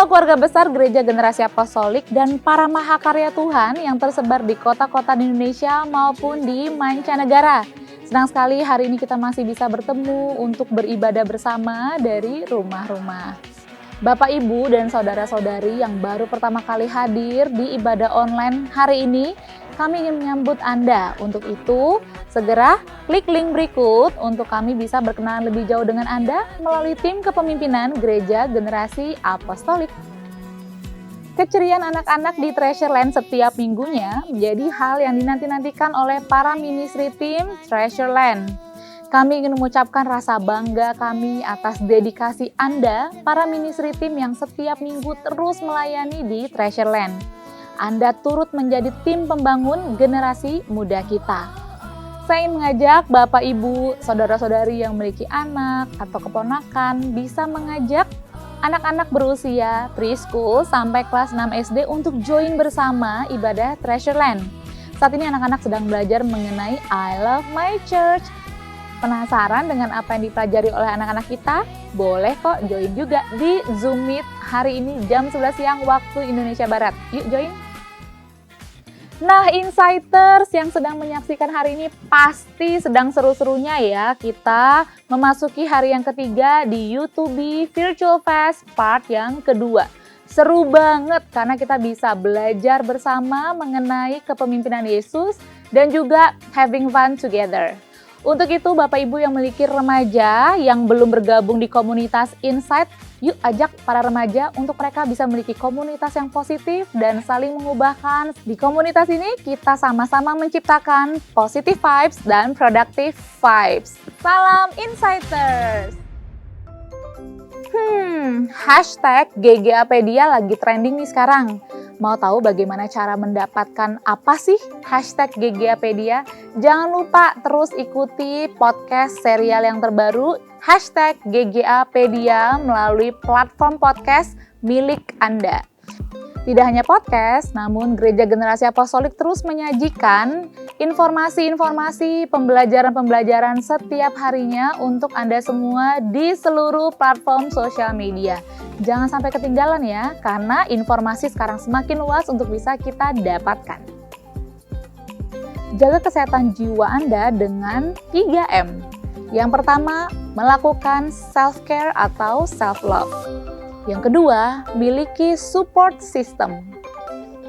Halo keluarga besar Gereja Generasi Apostolik dan para mahakarya Tuhan yang tersebar di kota-kota di Indonesia maupun di mancanegara. Senang sekali hari ini kita masih bisa bertemu untuk beribadah bersama dari rumah-rumah. Bapak, Ibu, dan saudara-saudari yang baru pertama kali hadir di ibadah online hari ini, kami ingin menyambut Anda. Untuk itu, segera klik link berikut untuk kami bisa berkenalan lebih jauh dengan Anda melalui tim kepemimpinan Gereja Generasi Apostolik. Keceriaan anak-anak di Treasureland setiap minggunya menjadi hal yang dinanti-nantikan oleh para ministry tim Treasureland. Kami ingin mengucapkan rasa bangga kami atas dedikasi Anda, para ministry tim yang setiap minggu terus melayani di Treasureland. Anda turut menjadi tim pembangun generasi muda kita. Saya ingin mengajak Bapak, Ibu, saudara-saudari yang memiliki anak atau keponakan bisa mengajak anak-anak berusia preschool sampai kelas 6 SD untuk join bersama ibadah Treasureland. Saat ini anak-anak sedang belajar mengenai I Love My Church. Penasaran dengan apa yang dipelajari oleh anak-anak kita? Boleh kok join juga di Zoom Meet hari ini jam 11 siang waktu Indonesia Barat. Yuk join! Nah, Insighters yang sedang menyaksikan hari ini pasti sedang seru-serunya ya. Kita memasuki hari yang ketiga di YouTube Virtual Fest part yang kedua. Seru banget karena kita bisa belajar bersama mengenai kepemimpinan Yesus dan juga having fun together. Untuk itu, Bapak Ibu yang memiliki remaja yang belum bergabung di komunitas Insight, yuk ajak para remaja untuk mereka bisa memiliki komunitas yang positif dan saling mengubahkan. Di komunitas ini, kita sama-sama menciptakan positive vibes dan productive vibes. Salam Insighters! Hashtag GGApedia lagi trending nih sekarang. Mau tahu bagaimana cara mendapatkan apa sih hashtag GGApedia? Jangan lupa terus ikuti podcast serial yang terbaru hashtag GGApedia melalui platform podcast milik Anda. Tidak hanya podcast, namun Gereja Generasi Apostolik terus menyajikan informasi-informasi, pembelajaran-pembelajaran setiap harinya untuk Anda semua di seluruh platform sosial media. Jangan sampai ketinggalan ya, karena informasi sekarang semakin luas untuk bisa kita dapatkan. Jaga kesehatan jiwa Anda dengan 3M. Yang pertama, melakukan self-care atau self-love. Yang kedua, miliki support system.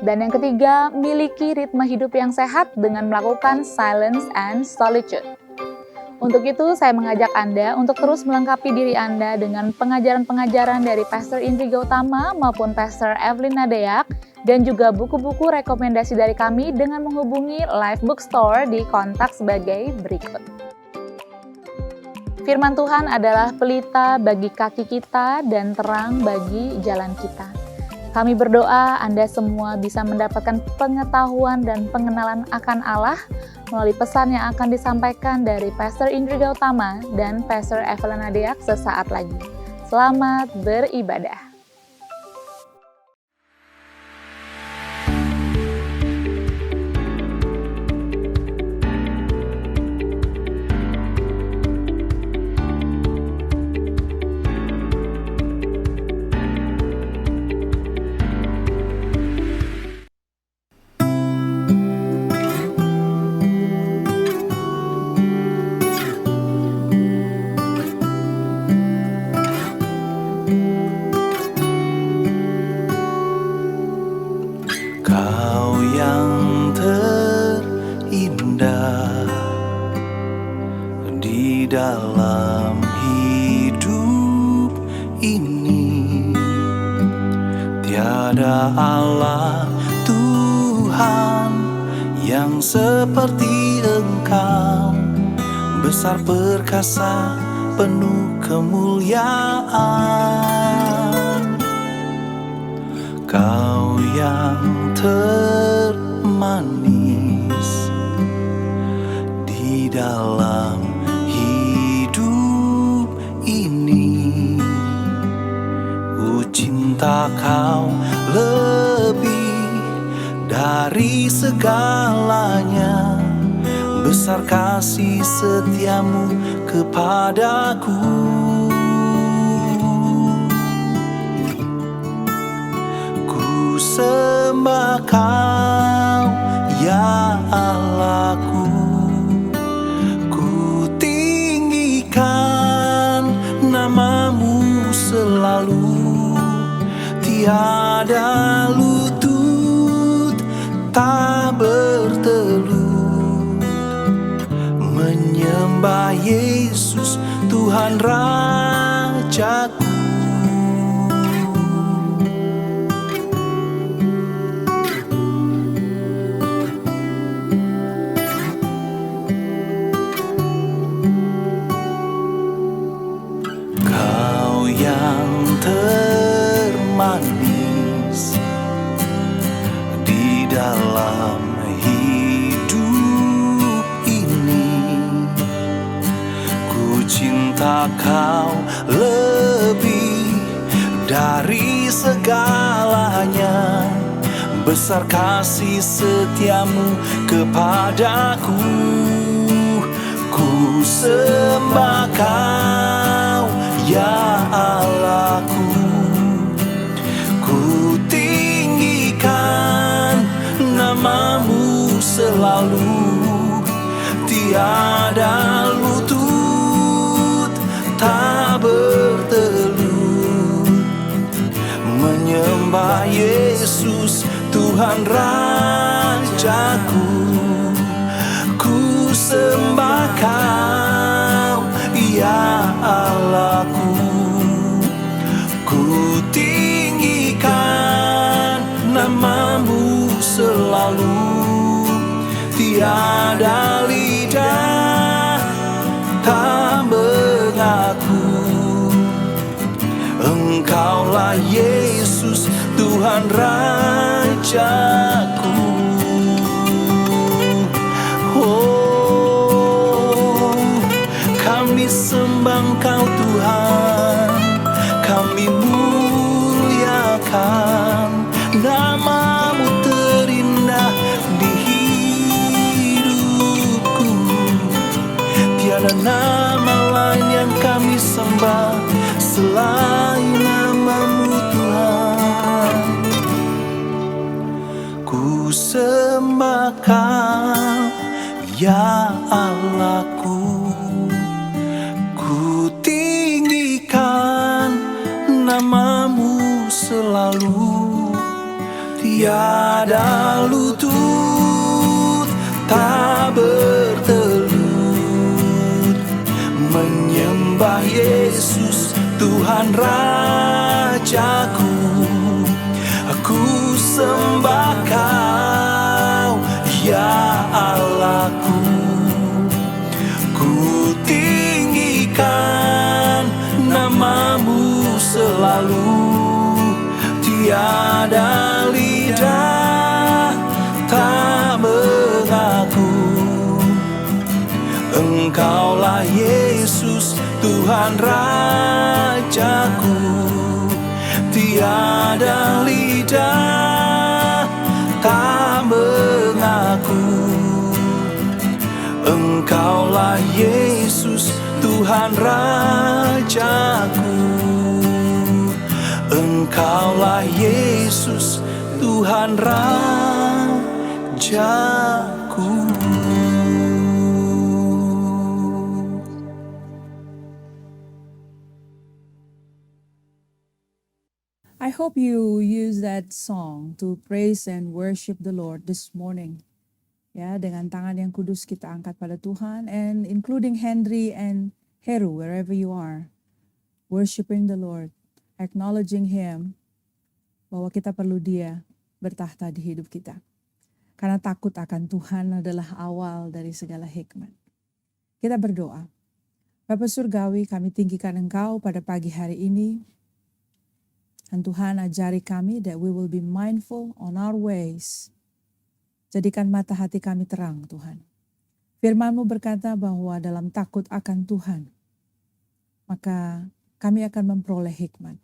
Dan yang ketiga, miliki ritme hidup yang sehat dengan melakukan silence and solitude. Untuk itu, saya mengajak Anda untuk terus melengkapi diri Anda dengan pengajaran-pengajaran dari Pastor Indri Gautama maupun Pastor Evelyn Nadeak, dan juga buku-buku rekomendasi dari kami dengan menghubungi Live Bookstore di kontak sebagai berikut. Firman Tuhan adalah pelita bagi kaki kita dan terang bagi jalan kita. Kami berdoa Anda semua bisa mendapatkan pengetahuan dan pengenalan akan Allah melalui pesan yang akan disampaikan dari Pastor Indri Gautama dan Pastor Evelyn Nadeak sesaat lagi. Selamat beribadah. Dalam hidup ini tiada Allah Tuhan yang seperti Engkau, besar perkasa penuh kemuliaan. Kau yang termanis di dalam ini, ku cinta Kau lebih dari segalanya. Besar kasih setiamu kepadaku. sembah Kau, ya Allahku. Ku tinggikan namamu selalu, tiada lutut tak bertelut, menyembah Yesus Tuhan Rajaku. Kau yang termanis di dalam hidup ini, ku cinta Kau lebih dari segalanya. Besar kasih setiamu kepadaku. Ku sembah Kau, ya Allahku. Ku tinggikan namamu selalu, tiada lutut tak bertelut, menyembah Yesus Tuhan Rajaku. Ku sembah Kau, ya Allahku. Ku tinggikan namamu selalu, tiada lidah tak mengaku. Engkaulah Yesus Tuhan Rajaku. Oh, kami sembah Engkau Tuhan, kami muliakan namamu terindah di hidupku. Tiada nama lain yang kami sembah selain namamu Tuhan. Ku sembah Kau, ya Allahku. Ku tinggikan namamu selalu, tiada lutut tak bertelut, menyembah Yesus Tuhan Rajaku. Aku sembah Kau, ya Allahku. Ku tinggikan namamu selalu, tiada lidah tak mengaku. Engkaulah Yesus Tuhan Rajaku, tiada lidah tak mengaku. Engkaulah Yesus Tuhan Rajaku. Engkaulah Yesus Tuhan Rajaku. I hope you use that song to praise and worship the Lord this morning. Ya, dengan tangan yang kudus kita angkat pada Tuhan, and including Henry and Heru, wherever you are, worshiping the Lord, acknowledging Him, bahwa kita perlu Dia bertahta di hidup kita. Karena takut akan Tuhan adalah awal dari segala hikmat. Kita berdoa. Bapa Surgawi, kami tinggikan Engkau pada pagi hari ini. Dan Tuhan, ajari kami that we will be mindful on our ways. Jadikan mata hati kami terang, Tuhan. Firman-Mu berkata bahwa dalam takut akan Tuhan, maka kami akan memperoleh hikmat.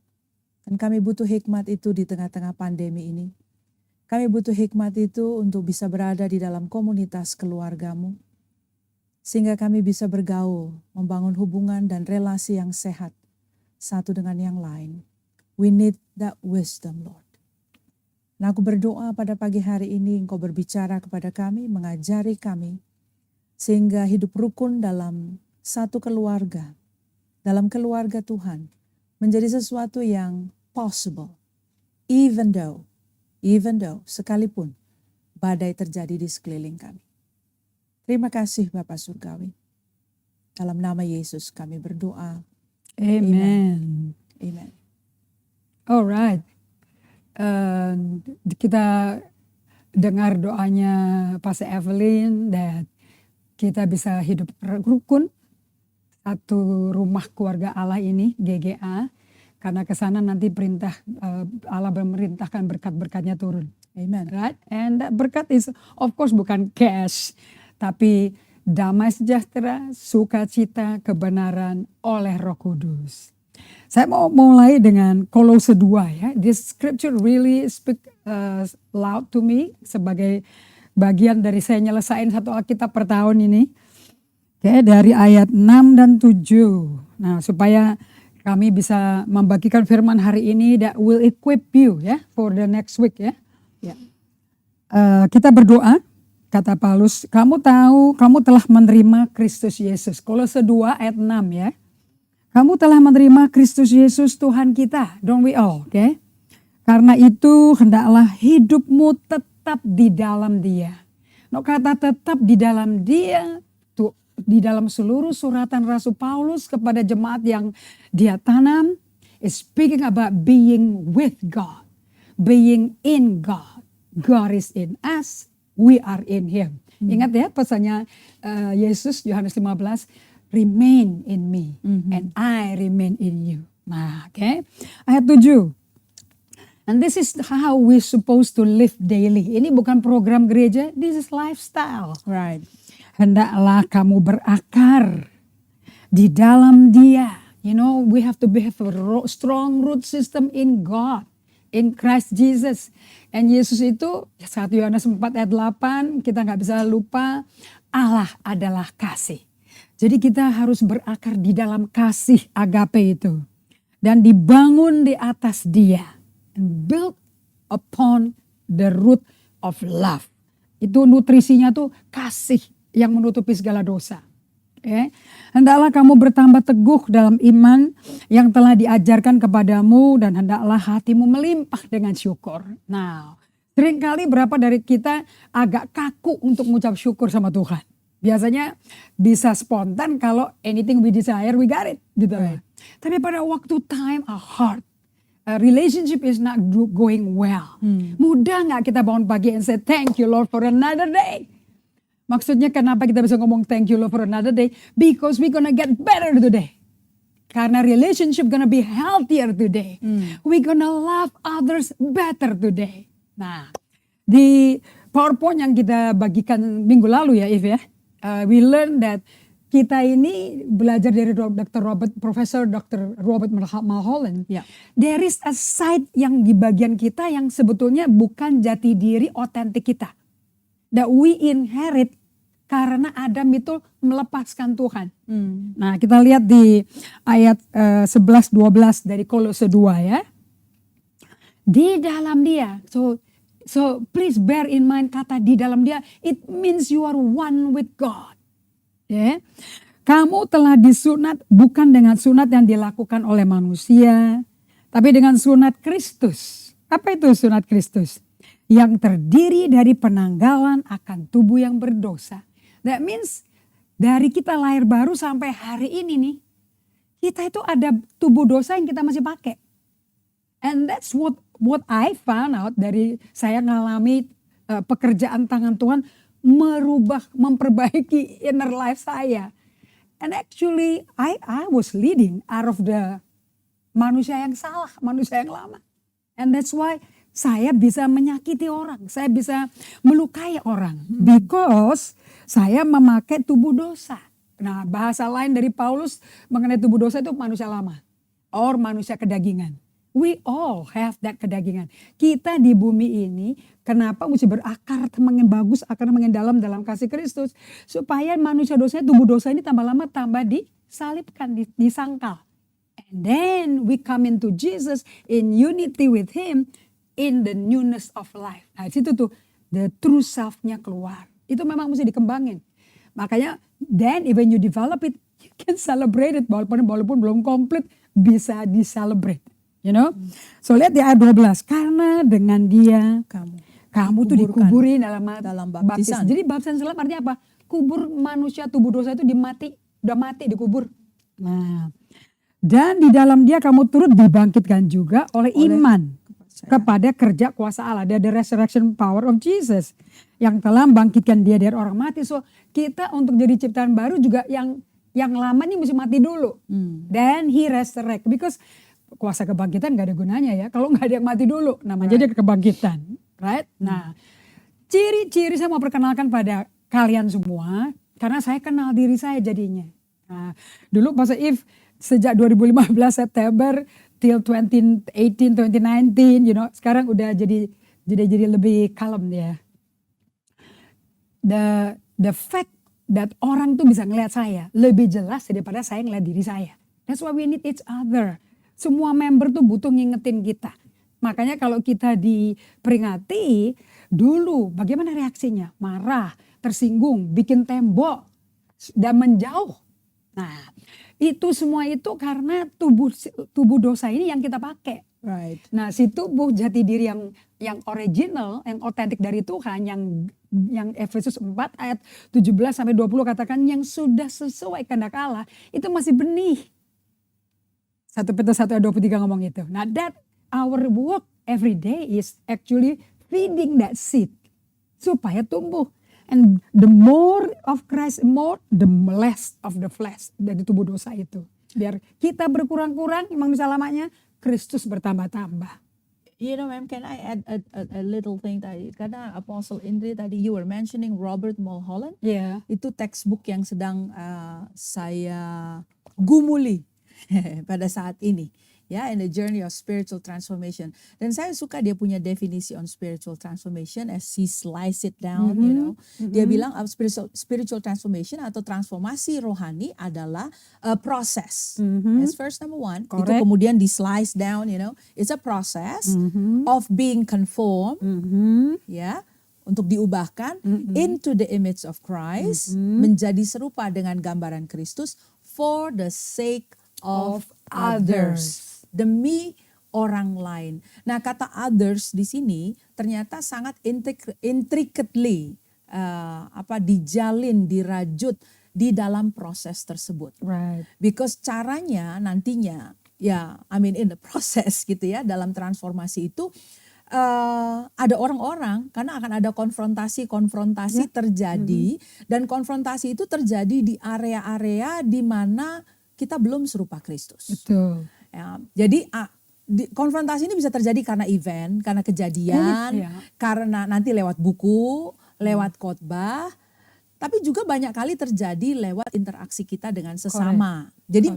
Dan kami butuh hikmat itu di tengah-tengah pandemi ini. Kami butuh hikmat itu untuk bisa berada di dalam komunitas keluarga-Mu, sehingga kami bisa bergaul, membangun hubungan dan relasi yang sehat satu dengan yang lain. We need that wisdom, Lord. Nah, aku berdoa pada pagi hari ini Engkau berbicara kepada kami, mengajari kami, sehingga hidup rukun dalam satu keluarga, dalam keluarga Tuhan, menjadi sesuatu yang possible. Even though, sekalipun badai terjadi di sekeliling kami. Terima kasih Bapak Surgawi. Dalam nama Yesus kami berdoa. Amen. Amen. Alright. Kita dengar doanya Pastor Evelyn dan kita bisa hidup rukun satu rumah keluarga Allah ini GGA, karena ke sana nanti perintah Allah memerintahkan berkat-berkatnya turun. Amen. Right? And that berkat is of course bukan cash, tapi damai sejahtera, sukacita, kebenaran oleh Roh Kudus. Saya mau mulai dengan Kolose 2 ya. This scripture really speak loud to me sebagai bagian dari saya nyelesain satu Alkitab per tahun ini. Oke, dari ayat 6 dan 7. Nah, supaya kami bisa membagikan firman hari ini that will equip you ya for the next week ya. Ya. Kita berdoa, kata Paulus, kamu tahu kamu telah menerima Kristus Yesus. Kolose 2 ayat 6 ya. Kamu telah menerima Kristus Yesus Tuhan kita, don't we all, okay? Karena itu hendaklah hidupmu tetap di dalam Dia. No, kata tetap di dalam Dia, tuh, di dalam seluruh suratan Rasul Paulus kepada jemaat yang dia tanam, is speaking about being with God, being in God. God is in us, we are in Him. Ingat ya pesannya Yesus Yohanes 15, remain in me and I remain in you. Nah, okay. Ayat 7. And this is how we supposed to live daily. Ini bukan program gereja, this is lifestyle. Right. Hendaklah kamu berakar di dalam Dia. You know, we have to have a strong root system in God, in Christ Jesus. And Yesus itu 1 Yohanes 4 ayat 8, kita nggak bisa lupa, Allah adalah kasih. Jadi kita harus berakar di dalam kasih agape itu. Dan dibangun di atas Dia. And build upon the root of love. Itu nutrisinya tuh kasih yang menutupi segala dosa. Okay. Hendaklah kamu bertambah teguh dalam iman yang telah diajarkan kepadamu dan hendaklah hatimu melimpah dengan syukur. Nah, seringkali berapa dari kita agak kaku untuk mengucap syukur sama Tuhan. Biasanya bisa spontan kalau anything we desire we got it gitu. Right. Tapi pada waktu time our heart, a relationship is not going well. Mudah nggak kita bangun pagi and say thank you Lord for another day. Maksudnya kenapa kita bisa ngomong thank you Lord for another day? Because we gonna get better today. Karena relationship gonna be healthier today. We gonna love others better today. Nah, di PowerPoint yang kita bagikan minggu lalu ya If ya. We learn that kita ini belajar dari Profesor Dr. Robert Mulholland. Yeah. There is a side yang di bagian kita yang sebetulnya bukan jati diri otentik kita. That we inherit karena Adam itu melepaskan Tuhan. Nah, kita lihat di ayat 11-12 dari Kolose 2 ya. Di dalam Dia. So please bear in mind kata di dalam Dia, it means you are one with God. Ya. Kamu telah disunat bukan dengan sunat yang dilakukan oleh manusia, tapi dengan sunat Kristus. Apa itu sunat Kristus? Yang terdiri dari penanggalan akan tubuh yang berdosa. That means dari kita lahir baru sampai hari ini nih, kita itu ada tubuh dosa yang kita masih pakai. And that's what I found out dari saya ngalami pekerjaan tangan Tuhan memperbaiki inner life saya. And actually I was leading out of the manusia yang salah, manusia yang lama. And that's why saya bisa menyakiti orang, saya bisa melukai orang. Because saya memakai tubuh dosa. Nah, bahasa lain dari Paulus mengenai tubuh dosa itu manusia lama. Or manusia kedagingan. We all have that kedagingan. Kita di bumi ini kenapa mesti berakar semakin bagus, akar semakin dalam kasih Kristus. Supaya manusia dosa, tubuh dosa ini tambah lama tambah disalibkan, disangkal. And then we come into Jesus in unity with Him. in the newness of life. Nah, situ tuh the true self-nya keluar. Itu memang mesti dikembangin. Makanya then even you develop it, you can celebrate it walaupun belum komplit, bisa di-celebrate. You know? So lihat di ayat 12, karena dengan dia kamu tuh dikuburin dalam baptisan. Jadi baptisan Islam artinya apa? Kubur manusia, tubuh dosa itu udah mati dikubur. Nah, dan di dalam dia kamu turut dibangkitkan juga oleh iman kepada kerja kuasa Allah. The resurrection power of Jesus yang telah membangkitkan dia dari orang mati. So kita untuk jadi ciptaan baru juga yang lama ini mesti mati dulu. Then he resurrect, because kuasa kebangkitan gak ada gunanya ya kalau gak ada yang mati dulu. Namanya jadi kebangkitan. Right? Nah, ciri-ciri saya mau perkenalkan pada kalian semua karena saya kenal diri saya jadinya. Nah, dulu Pastor If sejak 2015 September till 2018, 2019, you know, sekarang udah jadi lebih kalem ya. The fact that orang tuh bisa ngelihat saya lebih jelas daripada saya ngelihat diri saya. That's why we need each other. Semua member tuh butuh ngingetin kita. Makanya kalau kita diperingati dulu, bagaimana reaksinya? Marah, tersinggung, bikin tembok, dan menjauh. Nah, itu semua itu karena tubuh dosa ini yang kita pakai. Right. Nah, si tubuh jati diri yang original, yang otentik dari Tuhan, yang Efesus 4 ayat 17 sampai 20 katakan yang sudah sesuai kehendak Allah, itu masih benih. 1 Petrus 1 ayat 23 ngomong itu. Nah, that our work every day is actually feeding that seed supaya tumbuh. And the more of Christ, the less of the flesh dari tubuh dosa itu. Biar kita berkurang-kurang, manusia lamanya, Kristus bertambah-tambah. You know, ma'am, can I add a little thing tadi? Karena Apostle Indri tadi, you were mentioning Robert Mulholland. Yeah. Itu textbook yang sedang saya gumuli pada saat ini. Ya, in the journey of spiritual transformation. Dan saya suka dia punya definisi on spiritual transformation as he slice it down, you know. Dia bilang spiritual transformation atau transformasi rohani adalah a process. That's first number one. Itu kemudian di slice down, you know. It's a process of being conformed, ya, untuk diubahkan into the image of Christ, menjadi serupa dengan gambaran Kristus for the sake of others. Demi orang lain. Nah, kata others di sini ternyata sangat intricately dijalin, dirajut di dalam proses tersebut. Right. Because caranya nantinya ya, I mean in the process gitu ya, dalam transformasi itu ada orang-orang, karena akan ada konfrontasi terjadi, dan konfrontasi itu terjadi di area-area di mana kita belum serupa Kristus. Betul. Ya, jadi konfrontasi ini bisa terjadi karena event, karena kejadian, karena nanti lewat buku, lewat khotbah, tapi juga banyak kali terjadi lewat interaksi kita dengan sesama. Jadi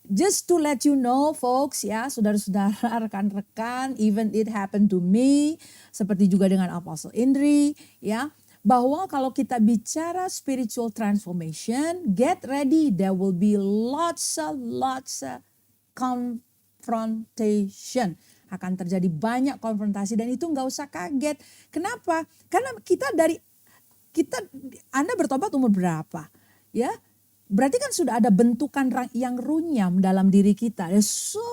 just to let you know folks ya, saudara-saudara, rekan-rekan, even it happened to me, seperti juga dengan Apostle Indri ya, bahwa kalau kita bicara spiritual transformation, get ready, there will be lots of confrontation. Akan terjadi banyak konfrontasi dan itu nggak usah kaget. Kenapa? Karena Anda bertobat umur berapa? Ya, berarti kan sudah ada bentukan yang runyam dalam diri kita. There's so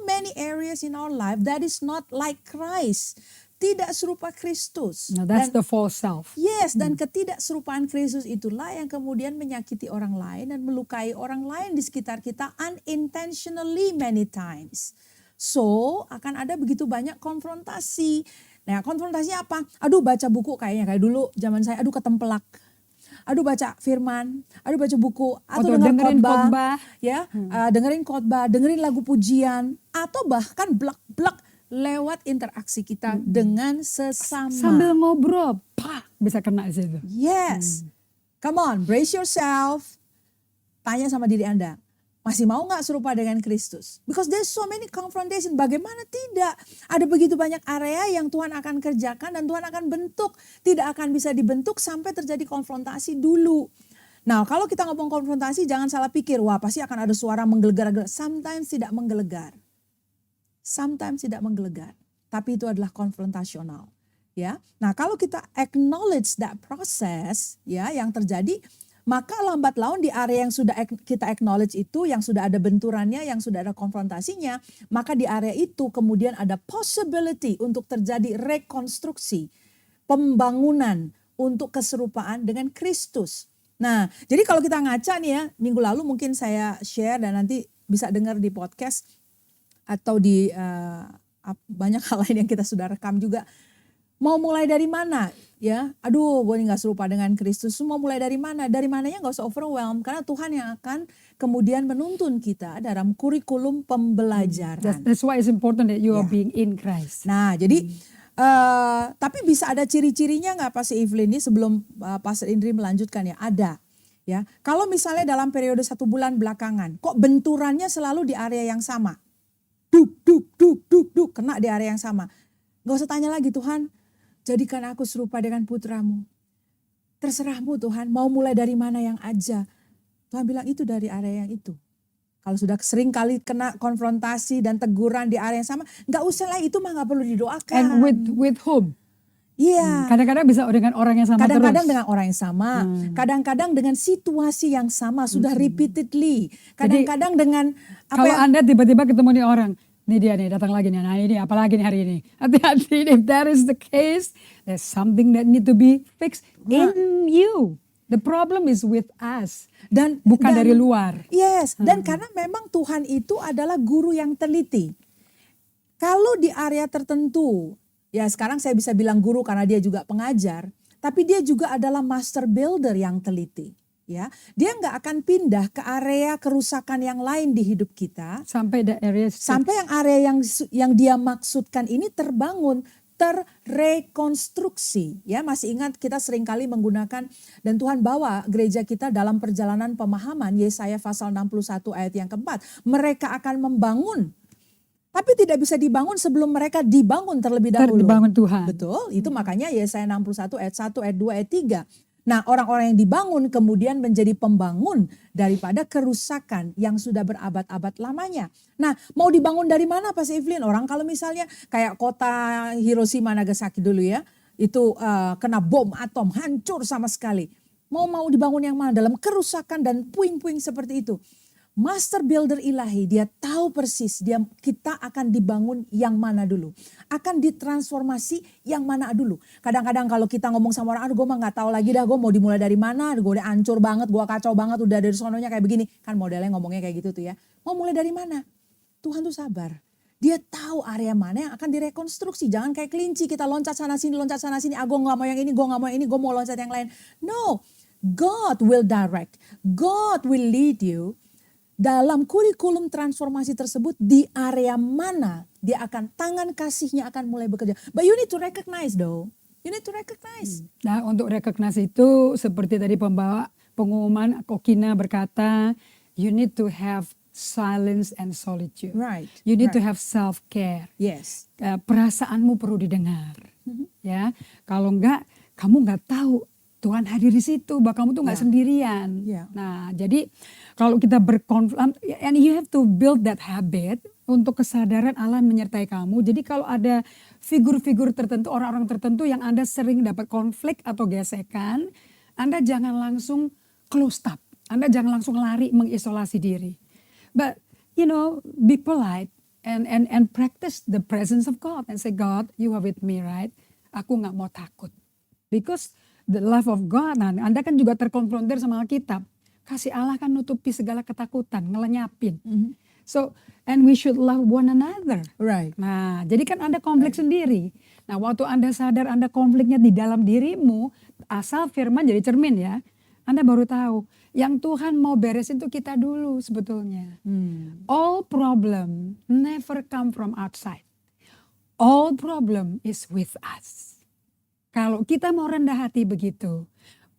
many areas in our life that is not like Christ. Tidak serupa Kristus. Now that's the false self. Yes, dan ketidakserupaan Kristus itulah yang kemudian menyakiti orang lain dan melukai orang lain di sekitar kita unintentionally many times. So, akan ada begitu banyak konfrontasi. Nah, konfrontasinya apa? Aduh, baca buku kayak dulu zaman saya, aduh ketempelak. Aduh baca firman, aduh baca buku, atau dengerin khotbah, ya, dengerin khotbah, dengerin lagu pujian, atau bahkan blak-blak lewat interaksi kita dengan sesama. Sambil ngobrol, bisa kena di situ. Yes. Come on, brace yourself. Tanya sama diri Anda, masih mau gak serupa dengan Kristus? Because there's so many confrontation. Bagaimana tidak? Ada begitu banyak area yang Tuhan akan kerjakan dan Tuhan akan bentuk. Tidak akan bisa dibentuk sampai terjadi konfrontasi dulu. Nah, kalau kita ngomong konfrontasi, jangan salah pikir, wah pasti akan ada suara menggelegar. Sometimes tidak menggelegar. Sometimes tidak menggelegar. tapi itu adalah konfrontasional. Ya, nah kalau kita acknowledge that process, ya yang terjadi, maka lambat laun di area yang sudah kita acknowledge itu, yang sudah ada benturannya, yang sudah ada konfrontasinya, maka di area itu kemudian ada possibility untuk terjadi rekonstruksi, pembangunan untuk keserupaan dengan Kristus. Nah, jadi kalau kita ngaca nih ya, minggu lalu mungkin saya share dan nanti bisa dengar di podcast atau di banyak hal lain yang kita sudah rekam juga. Mau mulai dari mana? Ya, aduh, gue nggak serupa dengan Kristus. Mau mulai dari mana? Dari mananya nggak usah overwhelm, karena Tuhan yang akan kemudian menuntun kita dalam kurikulum pembelajaran. That's why it's important that you are Ya. being in Christ. Nah, jadi tapi bisa ada ciri-cirinya nggak Pastor Evelyn ini sebelum Pastor Indri melanjutkan ya? Ada. Ya, kalau misalnya dalam periode 1 bulan belakangan, kok benturannya selalu di area yang sama, duk duk duk duk duk, kena di area yang sama. Nggak usah tanya lagi, Tuhan, jadikan aku serupa dengan putramu. Terserahmu Tuhan, mau mulai dari mana yang aja. Tuhan bilang itu dari area yang itu. Kalau sudah sering kali kena konfrontasi dan teguran di area yang sama, nggak usah lah, itu mah nggak perlu didoakan. And with whom? Iya. Kadang-kadang bisa dengan orang yang sama Kadang-kadang terus. dengan orang yang sama, kadang-kadang dengan situasi yang sama, sudah repeatedly. Kadang-kadang dengan apa Kalau yang Anda tiba-tiba ketemu nih orang, nih dia nih datang lagi nih, nah ini apalagi nih hari ini. Hati-hati, if that is the case, there's something that need to be fixed in you. The problem is with us, dan bukan dari luar. Yes, dan karena memang Tuhan itu adalah guru yang teliti. Kalau di area tertentu, ya sekarang saya bisa bilang guru karena dia juga pengajar, tapi dia juga adalah master builder yang teliti. Ya, dia nggak akan pindah ke area kerusakan yang lain di hidup kita Sampai the area sampai yang area yang dia maksudkan ini terbangun, terrekonstruksi. Ya, masih ingat kita seringkali menggunakan dan Tuhan bawa gereja kita dalam perjalanan pemahaman Yesaya pasal 61 ayat yang keempat. Mereka akan membangun, tapi tidak bisa dibangun sebelum mereka dibangun terlebih dahulu. dibangun Tuhan. Betul, itu makanya Yesaya 61 ayat 1, ayat 2, ayat 3. Nah, orang-orang yang dibangun kemudian menjadi pembangun daripada kerusakan yang sudah berabad-abad lamanya. Nah, mau dibangun dari mana Pak Evelyn? Orang kalau misalnya kayak kota Hiroshima Nagasaki dulu ya, itu kena bom atom, hancur sama sekali. Mau dibangun yang mana? Dalam kerusakan dan puing-puing seperti itu. Master builder ilahi, dia tahu persis kita akan dibangun yang mana dulu. Akan ditransformasi yang mana dulu. Kadang-kadang kalau kita ngomong sama orang, aduh gue mah gak tahu lagi dah, gue mau dimulai dari mana, gue udah hancur banget, gue kacau banget, udah dari sononya kayak begini. Kan modelnya ngomongnya kayak gitu tuh ya. Mau mulai dari mana? Tuhan tuh sabar. Dia tahu area mana yang akan direkonstruksi. Jangan kayak kelinci, kita loncat sana sini, gue gak mau yang ini, gue gak mau yang ini, gue mau loncat yang lain. No, God will direct. God will lead you. Dalam kurikulum transformasi tersebut di area mana dia akan tangan kasihnya akan mulai bekerja. But you need to recognize though. You need to recognize. Nah, untuk recognize itu seperti tadi pembawa pengumuman Kokina berkata, you need to have silence and solitude. Right. You need to right. have self-care. Yes. Perasaanmu perlu didengar. Ya, kalau enggak, kamu enggak tahu Tuhan hadir di situ, bahwa kamu tuh nggak sendirian. Yeah. Nah, jadi kalau kita berkonflik, and you have to build that habit untuk kesadaran Allah menyertai kamu. Jadi kalau ada figur-figur tertentu, orang-orang tertentu yang Anda sering dapat konflik atau gesekan, Anda jangan langsung close up. Anda jangan langsung lari mengisolasi diri. But you know, be polite and practice the presence of God and say, God, you are with me, right? Aku nggak mau takut. Because the love of God, nah Anda kan juga terkonfrontir sama Alkitab. Kasih Allah kan nutupi segala ketakutan, ngelenyapin. So, and we should love one another. Right. Nah, jadi kan Anda konflik sendiri. Nah, waktu Anda sadar Anda konfliknya di dalam dirimu, asal firman jadi cermin ya. Anda baru tahu, yang Tuhan mau beresin itu kita dulu sebetulnya. All problem never come from outside. All problem is with us. Kalau kita mau rendah hati begitu,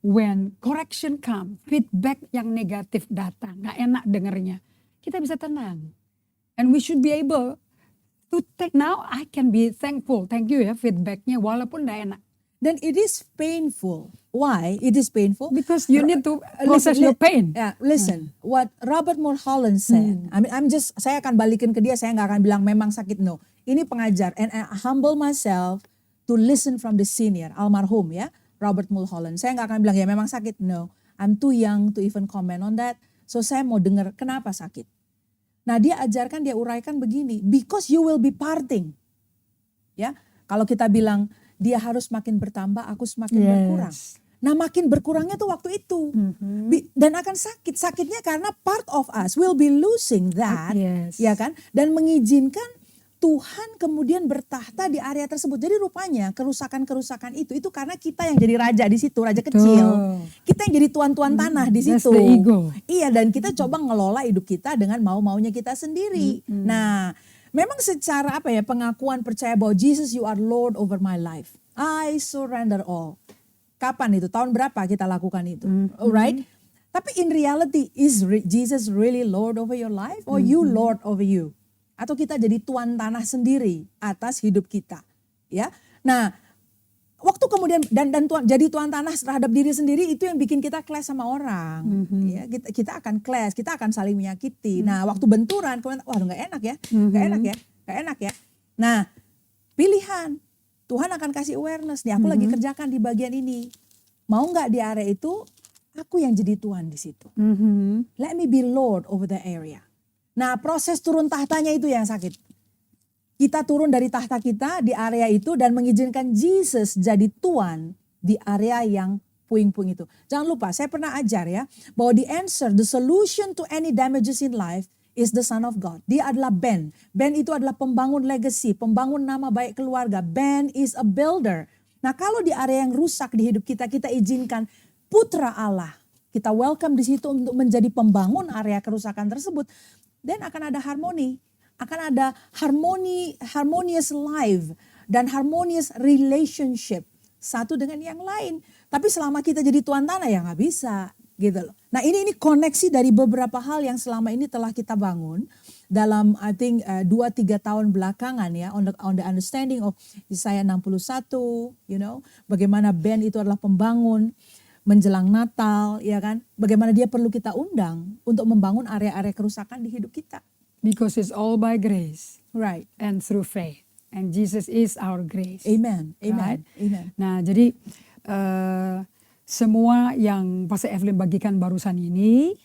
when correction come, feedback yang negatif datang, gak enak dengernya, kita bisa tenang. And we should be able to take, now I can be thankful, thank you ya feedbacknya walaupun gak enak. Dan it is painful. Why? It is painful. Because you need to Listen, process your pain. Yeah, listen. What Robert Mulholland said. I mean, saya akan balikin ke dia. Saya nggak akan bilang memang sakit. No. Ini pengajar. And I humble myself to listen from the senior, almarhum ya, Robert Mulholland. Saya nggak akan bilang ya memang sakit. No. I'm too young to even comment on that. So saya mau dengar kenapa sakit. Nah dia ajarkan, dia uraikan begini. Because you will be parting. Ya, kalau kita bilang dia harus makin bertambah, aku semakin berkurang. Nah makin berkurangnya tuh waktu itu. Dan akan sakit. Sakitnya karena part of us will be losing that. Ya kan? Dan mengizinkan Tuhan kemudian bertahta di area tersebut. Jadi rupanya kerusakan-kerusakan itu karena kita yang jadi raja di situ, raja kecil. Kita yang jadi tuan-tuan tanah di situ. That's the ego. Iya, dan kita coba ngelola hidup kita dengan mau-maunya kita sendiri. Nah, memang secara pengakuan percaya bahwa Jesus you are Lord over my life. I surrender all. Kapan itu? Tahun berapa kita lakukan itu? Alright? Tapi in reality, is Jesus really Lord over your life? Or you Lord over you? Atau kita jadi tuan tanah sendiri atas hidup kita? Ya. Nah, waktu kemudian dan jadi tuan tanah terhadap diri sendiri itu yang bikin kita clash sama orang. Ya, kita akan clash, kita akan saling menyakiti. Nah, waktu benturan kemudian waduh nggak enak ya. Nggak enak ya. Nah, pilihan Tuhan akan kasih awareness nih, aku lagi kerjakan di bagian ini. Mau nggak di area itu aku yang jadi tuan di situ. Let me be Lord over the area. Nah, proses turun tahtanya itu yang sakit. Kita turun dari tahta kita di area itu dan mengizinkan Jesus jadi tuan di area yang puing-puing itu. Jangan lupa, saya pernah ajar ya, bahwa the solution to any damages in life is the Son of God. Dia adalah Ben. Ben itu adalah pembangun legacy, pembangun nama baik keluarga. Ben is a builder. Nah, kalau di area yang rusak di hidup kita, kita izinkan putra Allah. Kita welcome di situ untuk menjadi pembangun area kerusakan tersebut. Dan akan ada harmoni. Akan ada harmonious life dan harmonious relationship satu dengan yang lain. Tapi selama kita jadi tuan tanah ya nggak bisa gitu loh. Nah ini koneksi dari beberapa hal yang selama ini telah kita bangun dalam I think 2-3 tahun belakangan ya on the understanding of Yesaya 61, bagaimana Ben itu adalah pembangun menjelang Natal ya kan. Bagaimana dia perlu kita undang untuk membangun area-area kerusakan di hidup kita. Because it's all by grace. Right. And through faith. And Jesus is our grace. Amen. Right? Amen. Nah jadi semua yang Pastor Evelyn bagikan barusan ini,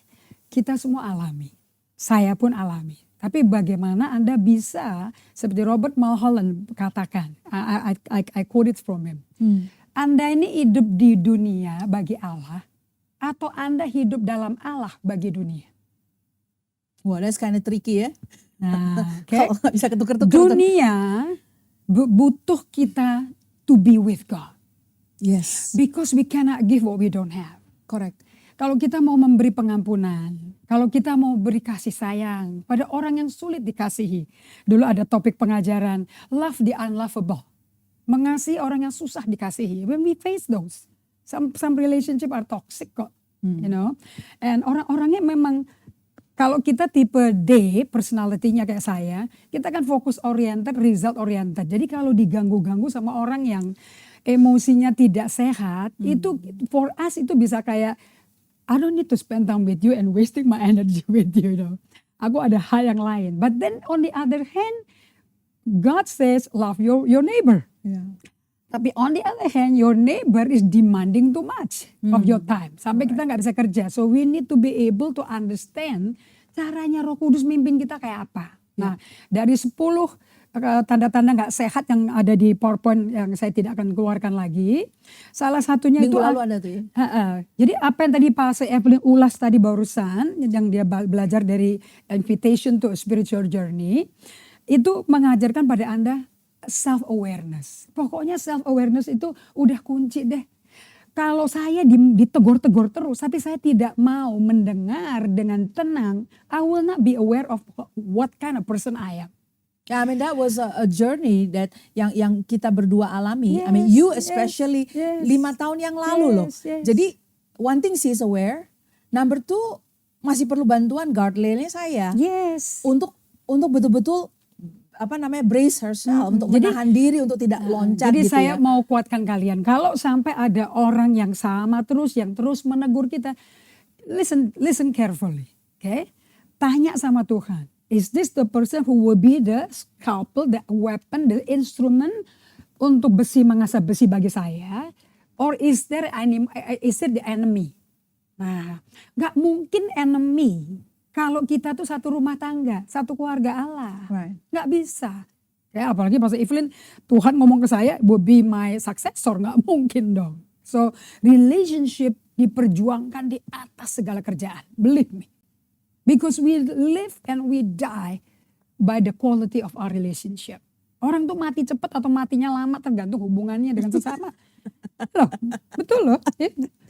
kita semua alami. Saya pun alami. Tapi bagaimana Anda bisa, seperti Robert Mulholland katakan, I quote it from him. Anda ini hidup di dunia bagi Allah, atau Anda hidup dalam Allah bagi dunia? Wah, that's kind of tricky ya. Nah, okay. Kalau bisa ketuker-tuker. Dunia butuh kita to be with God. Yes. Because we cannot give what we don't have. Correct. Kalau kita mau memberi pengampunan, kalau kita mau beri kasih sayang pada orang yang sulit dikasihi. Dulu ada topik pengajaran, love the unlovable. Mengasihi orang yang susah dikasihi. When we face those, some relationship are toxic kok. And orang-orangnya memang, kalau kita tipe D, personality-nya kayak saya, kita kan fokus oriented, result oriented. Jadi kalau diganggu-ganggu sama orang yang emosinya tidak sehat, itu for us itu bisa kayak, I don't need to spend time with you and wasting my energy with you. Aku ada hal yang lain. But then on the other hand, God says love your neighbor. Yeah. Tapi on the other hand, your neighbor is demanding too much of your time. Sampai kita nggak bisa kerja. So we need to be able to understand caranya Roh Kudus mimpin kita kayak apa. Nah, dari 10 tanda-tanda nggak sehat yang ada di PowerPoint yang saya tidak akan keluarkan lagi. Salah satunya Minggu itu lalu ada tuh ya. Jadi apa yang tadi Pak Evelyn ulas tadi barusan, yang dia belajar dari Invitation to a Spiritual Journey, itu mengajarkan pada Anda self-awareness. Pokoknya self-awareness itu udah kunci deh. Kalau saya ditegur-tegur terus, tapi saya tidak mau mendengar dengan tenang, I will not be aware of what kind of person I am. I mean that was a journey that yang kita berdua alami. Yes, I mean you especially yes, 5 tahun yang lalu loh. yes. Jadi one thing she is aware, number 2 masih perlu bantuan guardrailnya saya. Yes. Untuk betul-betul brace herself untuk Jadi- menahan diri untuk tidak loncat Jadi gitu saya ya. mau kuatkan kalian, kalau sampai ada orang yang sama terus, yang terus menegur kita, listen carefully, okay? Tanya sama Tuhan, is this the person who will be the scalpel, the weapon, the instrument untuk besi mengasah besi bagi saya, or is there the enemy? Nah, nggak mungkin enemy kalau kita tuh satu rumah tangga, satu keluarga Allah. Right. Nggak bisa. Ya, apalagi Pastor Evelyn, Tuhan ngomong ke saya, will be my successor. Nggak mungkin dong. So, relationship diperjuangkan di atas segala kerjaan. Believe me. Because we live and we die by the quality of our relationship. Orang tuh mati cepat atau matinya lama tergantung hubungannya dengan sesama. Loh, betul loh.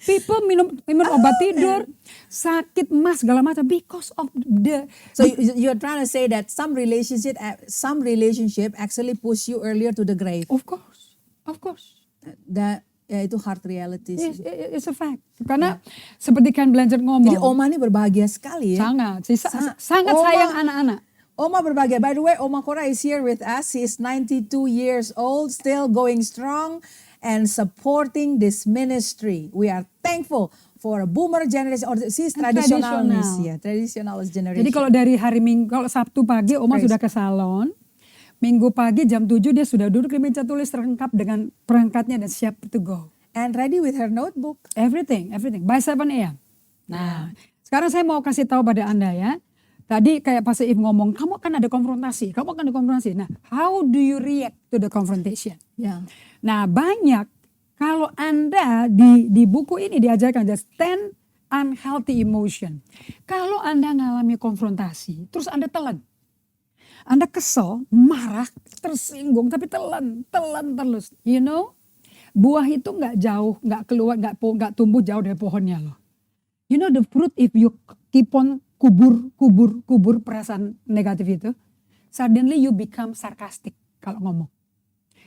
People minum obat tidur, sakit emas segala macam because of the. So you're trying to say that some relationship actually push you earlier to the grave. Of course. That ya itu hard reality sih. It's a fact. Karena seperti kan Blanchard ngomong. Jadi Oma ini berbahagia sekali ya. Sangat Oma- sayang anak-anak. Oma berbahagia. By the way, Oma Cora is here with us. He is 92 years old, still going strong and supporting this ministry. We are thankful for a boomer generation, or she's traditionalist, traditional. ya, traditionalist generation. Jadi kalau dari hari Minggu, kalau Sabtu pagi Oma Praise sudah ke salon. Minggu pagi jam 7 dia sudah duduk di meja tulis lengkap dengan perangkatnya dan siap to go. And ready with her notebook. Everything. By 7 a.m. Nah, sekarang saya mau kasih tahu pada Anda ya. Tadi kayak Pastor Eve ngomong, kamu akan ada konfrontasi. Nah, how do you react to the confrontation? Ya. Nah, banyak kalau Anda di buku ini diajarkan just 10 unhealthy emotion. Kalau Anda ngalami konfrontasi, terus Anda telan. Anda kesel, marah, tersinggung, tapi telan terus. You know, buah itu nggak jauh, nggak keluar, nggak tumbuh jauh dari pohonnya loh. You know the fruit, if you keep on kubur perasaan negatif itu, suddenly you become sarcastic kalau ngomong.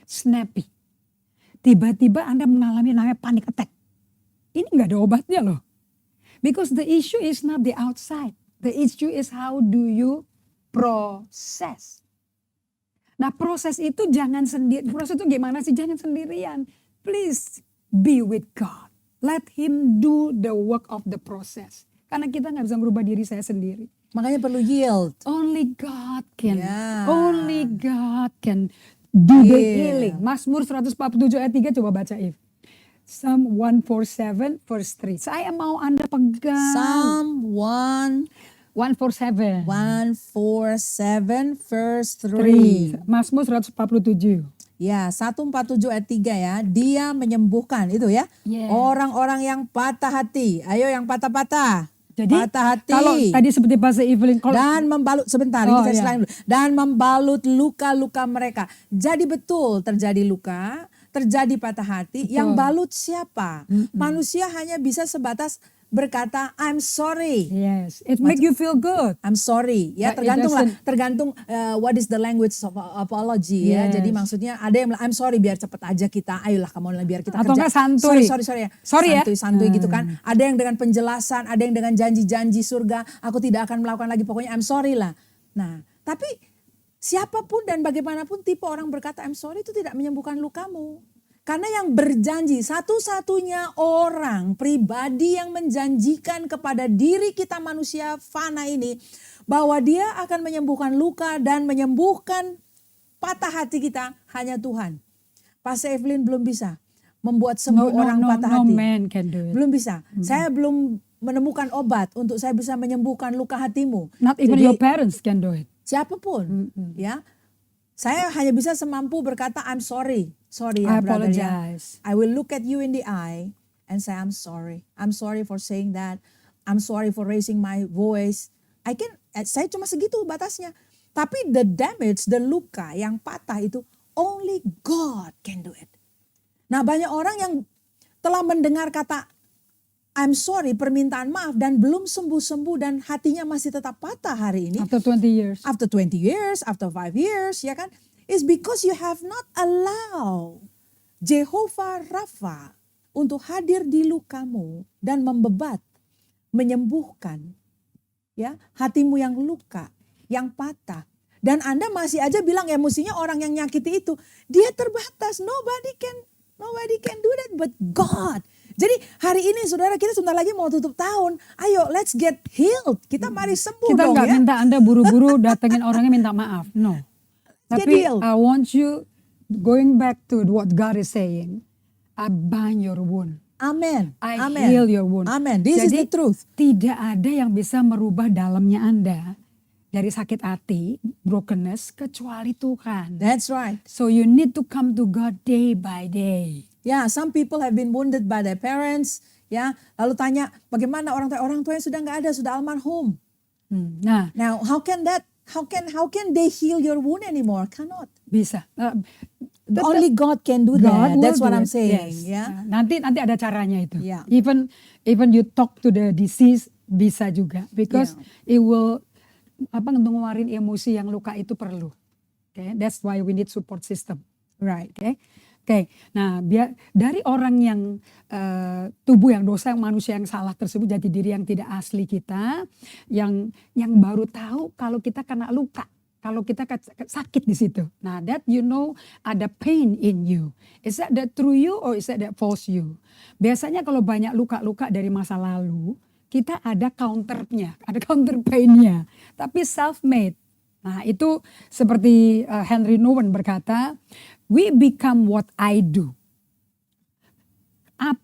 Snappy. Tiba-tiba Anda mengalami namanya panic attack. Ini nggak ada obatnya loh. Because the issue is not the outside. The issue is how do you proses. Nah, proses itu jangan sendiri. Proses itu gimana sih? Jangan sendirian. Please be with God. Let Him do the work of the process. Karena kita nggak bisa merubah diri saya sendiri. Makanya perlu yield. Only God can. Yeah. Only God can do the Yeah. healing. Mazmur 147 ayat 3 coba baca If. Psalm 147 verse 3. Saya mau Anda pegang. Psalm 147. 147 verse 3. Mazmur 147. Ya, 147 ayat 3 ya. Dia menyembuhkan itu ya. Yes. Orang-orang yang patah hati. Ayo yang patah-patah. Jadi patah hati. kalau tadi seperti Pastor Evelyn. Dan membalut, sebentar Oh, ini saya iya. selain dulu. Dan membalut luka-luka mereka. Jadi betul terjadi luka, terjadi patah hati. Betul. Yang balut siapa? Manusia hanya bisa sebatas berkata I'm sorry. Yes, it make you feel good. I'm sorry ya, But it tergantung what is the language of apology ya. Yes. Jadi maksudnya ada yang bilang I'm sorry biar cepet aja kita, ayolah kamu biar kita Atau kerja. enggak santuy. Sorry ya. Sorry ya. Santuy gitu kan. Ada yang dengan penjelasan, ada yang dengan janji-janji surga, aku tidak akan melakukan lagi, pokoknya I'm sorry lah. Nah, tapi siapapun dan bagaimanapun tipe orang berkata I'm sorry itu tidak menyembuhkan lukamu. Karena yang berjanji, satu-satunya orang pribadi yang menjanjikan kepada diri kita manusia fana ini, bahwa dia akan menyembuhkan luka dan menyembuhkan patah hati kita, hanya Tuhan. Pastor Evelyn belum bisa membuat sembuh orang patah hati. No man can do it. Belum bisa. Saya belum menemukan obat untuk saya bisa menyembuhkan luka hatimu. Not even Jadi, your parents can do it. siapapun, ya. Saya hanya bisa semampu berkata I'm sorry. Sorry I ya brother ya. apologize. I will look at you in the eye and say I'm sorry. I'm sorry for saying that. I'm sorry for raising my voice. Saya cuma segitu batasnya. Tapi the damage, the luka yang patah itu only God can do it. Nah, banyak orang yang telah mendengar kata I'm sorry, permintaan maaf dan belum sembuh-sembuh dan hatinya masih tetap patah hari ini. After 20 years. After 20 years, after 5 years, ya kan? It's because you have not allow Jehovah Rafa untuk hadir di lukamu dan membebat, menyembuhkan ya hatimu yang luka, yang patah. Dan Anda masih aja bilang emosinya orang yang nyakiti itu, dia terbatas. Nobody can do that but God. Jadi hari ini saudara, kita sebentar lagi mau tutup tahun. Ayo let's get healed. Kita mari sembuh Kita dong nggak ya. minta Anda buru-buru datengin orangnya minta maaf. No. Get Tapi healed. I want you going back to what God is saying. I bind your wound. Amen. I Amen. heal your wound. Amen. This is Jadi, the truth. Tidak ada yang bisa merubah dalamnya Anda dari sakit hati, brokenness, kecuali Tuhan. That's right. So you need to come to God day by day. Ya, some people have been wounded by their parents. Ya, lalu tanya bagaimana orang tua yang sudah nggak ada, sudah almarhum. Nah, Now, how can they heal your wound anymore? Cannot. bisa. Only God can do God that. will That's what do I'm it, saying. yes. Ya. Nah, nanti ada caranya itu. Yeah. Even you talk to the deceased bisa juga, because it will ngeluarin emosi yang luka itu perlu. Okay, that's why we need support system. Right. Oke. Nah, dari orang yang tubuh yang dosa, manusia yang salah tersebut, jati diri yang tidak asli kita, yang baru tahu kalau kita kena luka. Kalau kita sakit di situ. Nah, that you know ada pain in you. Is that true you or is that false you? Biasanya kalau banyak luka-luka dari masa lalu, kita ada counternya, ada counter pain-nya. Tapi self-made. Nah, itu seperti Henry Nouwen berkata, we become what I do.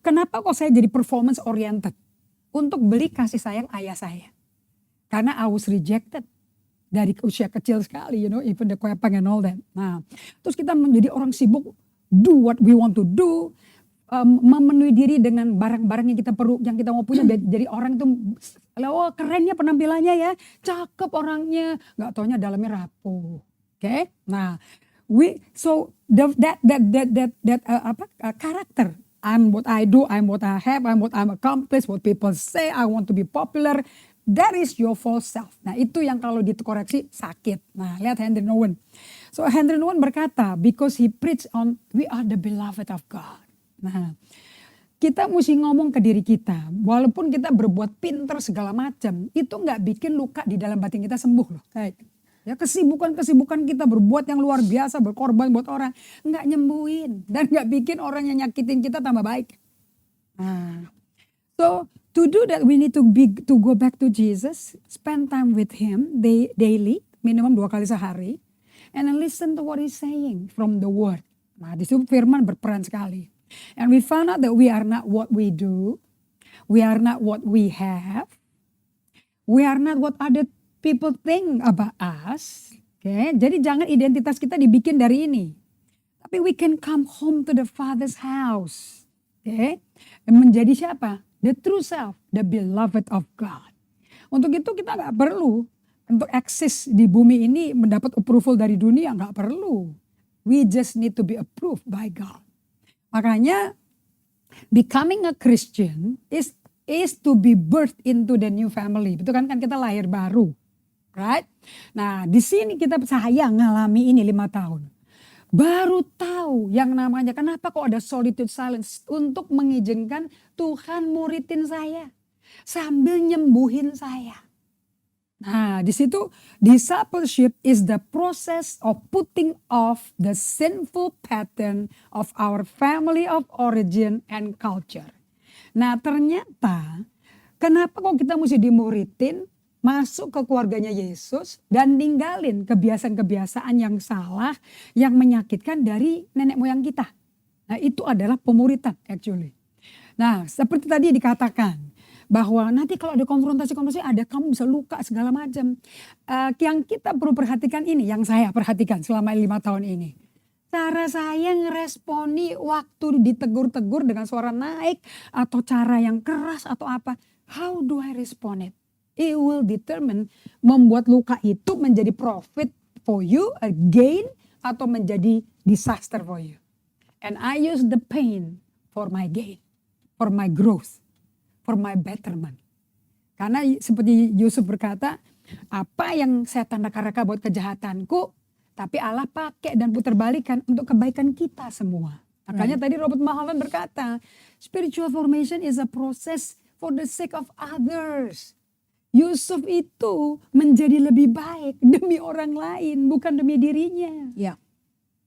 Kenapa kok saya jadi performance oriented? Untuk beli kasih sayang ayah saya. Karena I was rejected. Dari usia kecil sekali, even the kwepang and all that. Nah, terus kita menjadi orang sibuk, do what we want to do, memenuhi diri dengan barang-barang yang kita perlu, yang kita mau punya. Jadi orang itu, kerennya penampilannya ya, cakep orangnya, nggak taunya dalamnya rapuh. Oke? Nah, karakter. I'm what I do, I'm what I have, I'm what I'm accomplished, what people say, I want to be popular. That is your false self. Nah, itu yang kalau dikoreksi sakit. Nah, lihat Henry Nouwen. So Henry Nouwen berkata, because he preached on we are the beloved of God. Nah, kita mesti ngomong ke diri kita, walaupun kita berbuat pinter segala macam, itu nggak bikin luka di dalam batin kita sembuh loh. Ya, kesibukan kita berbuat yang luar biasa, berkorban buat orang, nggak nyembuhin dan nggak bikin orang yang nyakitin kita tambah baik. Nah, so to do that, we need to go back to Jesus, spend time with Him daily, minimum 2 kali sehari, and then listen to what He's saying from the Word. Nah, di situ firman berperan sekali. And we found out that we are not what we do, we are not what we have, we are not what other people think about us. Okay? Jadi jangan identitas kita dibikin dari ini. Tapi we can come home to the Father's house. Okay? Menjadi siapa? The true self, the beloved of God. Untuk itu kita gak perlu untuk eksis di bumi ini mendapat approval dari dunia, gak perlu. We just need to be approved by God. Makanya becoming a Christian is to be birthed into the new family. Betul kan kita lahir baru. Right? Nah, di sini saya ngalami ini 5 tahun. Baru tahu yang namanya kenapa kok ada solitude silence untuk mengizinkan Tuhan muridin saya sambil nyembuhin saya. Nah, di situ discipleship is the process of putting off the sinful pattern of our family of origin and culture. Nah, ternyata kenapa kok kita mesti dimuridin, masuk ke keluarganya Yesus dan ninggalin kebiasaan-kebiasaan yang salah, yang menyakitkan dari nenek moyang kita. Nah, itu adalah pemuritan actually. Nah, seperti tadi dikatakan bahwa nanti kalau ada konfrontasi ada kamu bisa luka segala macam. Yang kita perlu perhatikan ini, yang saya perhatikan selama 5 tahun ini. Cara saya ngeresponi waktu ditegur-tegur dengan suara naik atau cara yang keras atau apa. How do I respond it? It will determine membuat luka itu menjadi profit for you, a gain, atau menjadi disaster for you. And I use the pain for my gain, for my growth, for my betterment. Karena seperti Yusuf berkata, apa yang saya tanda-reka buat kejahatanku, tapi Allah pakai dan putar balikan untuk kebaikan kita semua. Makanya tadi Robert Mulholland berkata, spiritual formation is a process for the sake of others. Yusuf itu menjadi lebih baik demi orang lain, bukan demi dirinya. Ya.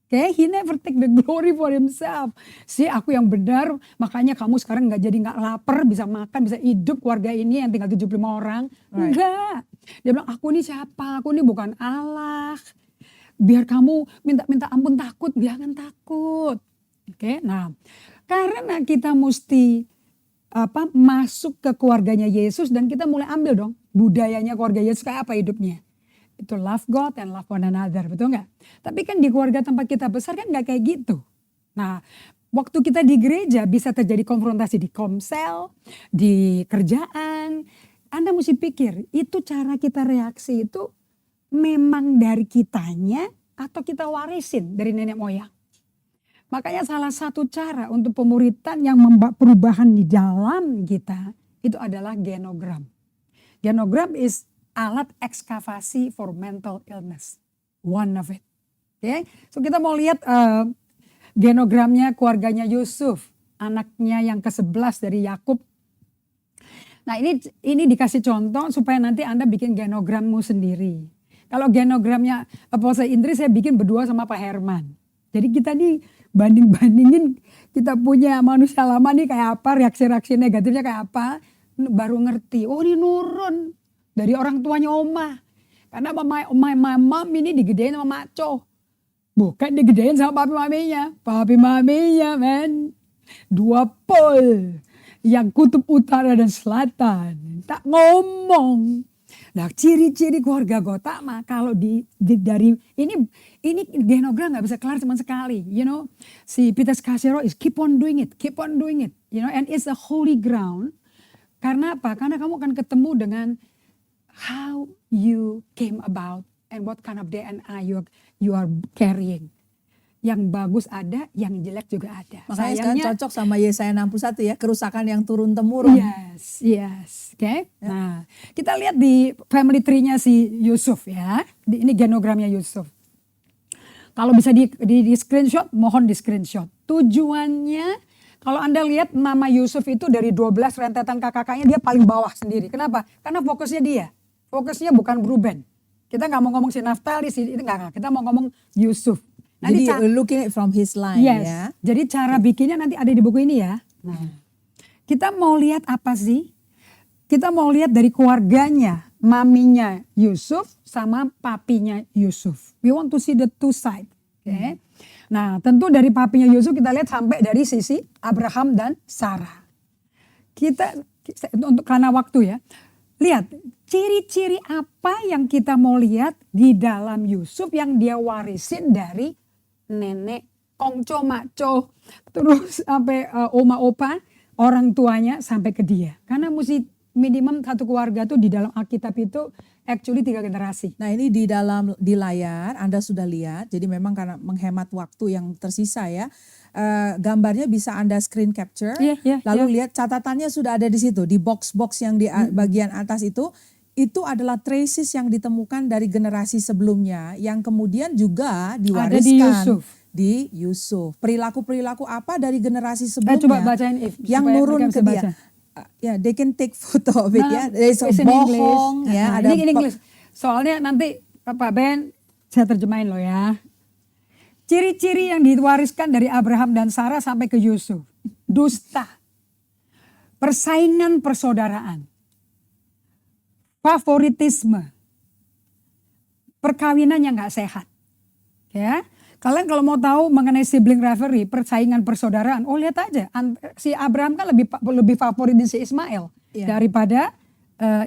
Okay, he never take the glory for himself. Aku yang benar, makanya kamu sekarang jadi nggak lapar, bisa makan, bisa hidup keluarga ini yang tinggal 75 orang. Right. Enggak. Dia bilang, aku ini siapa? Aku ini bukan Allah. Biar kamu minta ampun takut, jangan takut. Oke, nah karena kita mesti masuk ke keluarganya Yesus dan kita mulai ambil dong budayanya keluarga Yesus kayak apa hidupnya. Itu love God and love one another, betul nggak? Tapi kan di keluarga tempat kita besar kan nggak kayak gitu. Nah, waktu kita di gereja bisa terjadi konfrontasi di komsel, di kerjaan. Anda mesti pikir, itu cara kita reaksi itu memang dari kitanya atau kita warisin dari nenek moyang. Makanya salah satu cara untuk pemuritan yang membuat perubahan di dalam kita itu adalah genogram. Genogram is alat ekskavasi for mental illness. One of it. Okay? So kita mau lihat genogramnya keluarganya Yusuf. Anaknya yang ke-11 dari Yakub. Nah ini dikasih contoh supaya nanti Anda bikin genogrammu sendiri. Kalau genogramnya Apostle Indri saya bikin berdua sama Pak Herman. Jadi kita nih banding-bandingin kita punya manusia lama nih kayak apa, reaksi-reaksi negatifnya kayak apa. Baru ngerti, oh ini nurun. Dari orang tuanya Oma. Karena my mom ini digedein sama maco. Bukan digedein sama papi maminya. Papi maminya men. 2 pol. Yang kutub utara dan selatan. Tak ngomong. Nah ciri-ciri keluarga Gotama kalau dari ini genogram gak bisa kelar cuma sekali. You know. Si Peter Scarsero is keep on doing it. Keep on doing it. You know, and it's a holy ground. Karena apa? Karena kamu akan ketemu dengan how you came about and what kind of DNA you are carrying. Yang bagus ada, yang jelek juga ada. Makanya sekarang cocok sama Yesaya 61 ya, kerusakan yang turun-temurun. Yes. Okay. Ya. Nah, kita lihat di family tree-nya si Yusuf ya. Ini genogramnya Yusuf. Kalau bisa di screenshot, mohon di screenshot. Tujuannya kalau Anda lihat nama Yusuf itu dari 12 rentetan kakaknya dia paling bawah sendiri. Kenapa? Karena fokusnya dia. Fokusnya bukan Ruben. Kita nggak mau ngomong si Naftali, enggak. Kita mau ngomong Yusuf. Jadi looking from his line ya. Jadi cara bikinnya nanti ada di buku ini ya. Nah, kita mau lihat apa sih? Kita mau lihat dari keluarganya, maminya Yusuf sama papinya Yusuf. We want to see the two side. Okay? Nah, tentu dari papinya Yusuf kita lihat sampai dari sisi Abraham dan Sarah. Kita untuk karena waktu ya. Lihat, ciri-ciri apa yang kita mau lihat di dalam Yusuf yang dia warisin dari nenek, kongco, maco, terus sampai oma opa, orang tuanya sampai ke dia. Karena mesti minimum satu keluarga tuh di dalam Alkitab itu actually 3 generasi. Nah ini di layar Anda sudah lihat, jadi memang karena menghemat waktu yang tersisa ya. Gambarnya bisa Anda screen capture, lalu lihat catatannya sudah ada di situ, di box-box yang di bagian atas itu adalah traces yang ditemukan dari generasi sebelumnya yang kemudian juga diwariskan di Yusuf. Perilaku-perilaku apa dari generasi sebelumnya coba bacain yang nurun ke dia. Ya, they can take photo of it ya. There's a bohong ya. Ada ini English. Soalnya nanti Pak Ben saya terjemahin loh ya. Ciri-ciri yang diwariskan dari Abraham dan Sarah sampai ke Yusuf. Dusta. Persaingan persaudaraan. Favoritisme. Perkawinan yang gak sehat. Ya. Kalian kalau mau tahu mengenai sibling rivalry, persaingan persaudaraan, lihat aja. Si Abraham kan lebih favoritin si Ismail daripada